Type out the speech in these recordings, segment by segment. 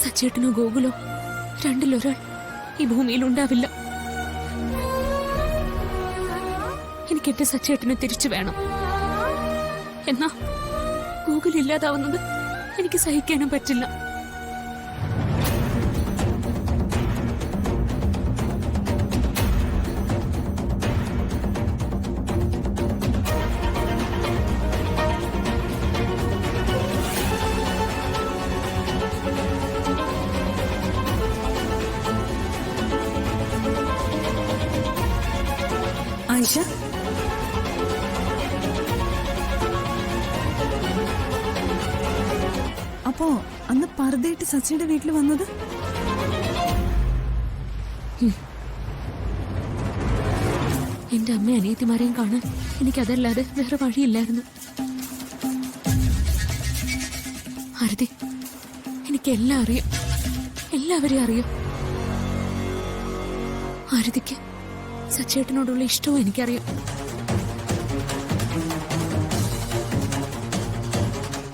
സച്ചേട്ടനോ ഗോകുലോ രണ്ടിലൊരാൾ ഈ ഭൂമിയിൽ ഉണ്ടാവില്ല. എനിക്ക് എന്റെ സച്ചേട്ടനെ തിരിച്ചു വേണം. എന്നാ ഗോകുൽ ഇല്ലാതാവുന്നത് എനിക്ക് സഹിക്കാനും പറ്റില്ല. ആയിഷ, അപ്പോ അന്ന് പർദ്ദയിട്ട് സച്ചിയുടെ വീട്ടിൽ വന്നത്? എന്റെ അമ്മ അനിയത്തിമാരെയും കാണാൻ എനിക്കതല്ലാതെ വേറെ വഴിയില്ലായിരുന്നു. ആരതി, എനിക്കെല്ലാം അറിയാം, എല്ലാവരെയും അറിയാം. ആരതിക്ക് സച്ചേട്ടനോടുള്ള ഇഷ്ടവും എനിക്കറിയാം.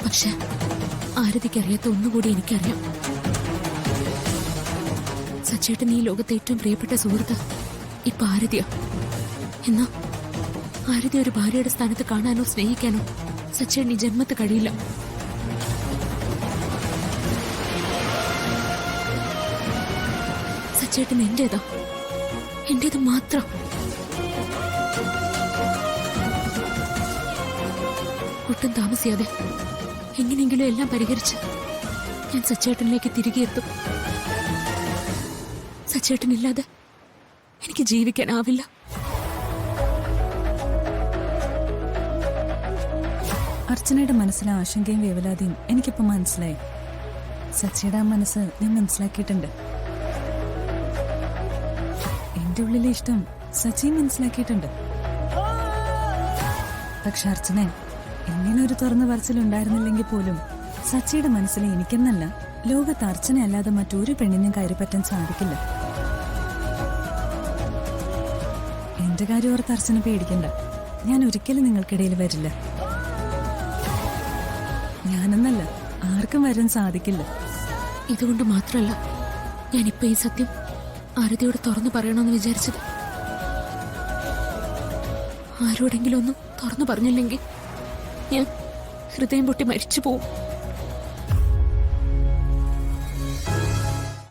പക്ഷെ ആരതിക്കറിയാത്ത ഒന്നുകൂടി എനിക്കറിയാം. സച്ചേട്ടൻ ഈ ലോകത്തെ ഏറ്റവും പ്രിയപ്പെട്ട സുഹൃത്ത് ഇപ്പൊ ആരതിയാ. എന്നാ ആരതി ഒരു ഭാര്യയുടെ സ്ഥാനത്ത് കാണാനോ സ്നേഹിക്കാനോ സച്ചേട്ടൻ ഈ ജന്മത്ത് കഴിയില്ല. സച്ചേട്ടൻ എന്റേതാ, എന്റേത് മാത്രം. ഒട്ടും താമസിയാതെ എങ്ങനെയെങ്കിലും എല്ലാം പരിഹരിച്ച് ഞാൻ സച്ചേട്ടനിലേക്ക് തിരികെ എത്തും. സച്ചേട്ടനില്ലാതെ എനിക്ക് ജീവിക്കാനാവില്ല. അർച്ചനയുടെ മനസ്സിലെ ആശങ്കയും വേവലാതിയും എനിക്കിപ്പോ മനസ്സിലായി. സച്ചിയുടെ ആ മനസ്സ് ഞാൻ മനസ്സിലാക്കിയിട്ടുണ്ട്. എന്റെ ഉള്ളിലെ ഇഷ്ടം സച്ചിയും മനസ്സിലാക്കിയിട്ടുണ്ട്. പക്ഷെ അർച്ചന, ഇങ്ങനെ ഒരു തുറന്നു പറച്ചിലുണ്ടായിരുന്നില്ലെങ്കിൽ പോലും സച്ചിയുടെ മനസ്സിൽ എനിക്കെന്നല്ല, ലോകത്ത് അർച്ചന അല്ലാതെ മറ്റൊരു പെണ്ണിനും കയറിപ്പറ്റാൻ സാധിക്കില്ല. എന്റെ കാര്യം ഓർത്ത് അർച്ചന പേടിക്കണ്ട. ഞാൻ ഒരിക്കലും നിങ്ങൾക്കിടയിൽ വരില്ല. ഞാനെന്നല്ല, ആർക്കും വരാൻ സാധിക്കില്ല. ഇതുകൊണ്ട് മാത്രമല്ല ഞാനിപ്പോ ഈ സത്യം ആരതിയോട് തുറന്നു പറയണമെന്ന് വിചാരിച്ചത്. ആരോടെങ്കിലും ഒന്നും തുറന്നു പറഞ്ഞില്ലെങ്കിൽ ഞാൻ ഹൃദയം പൊട്ടി മരിച്ചു പോവും.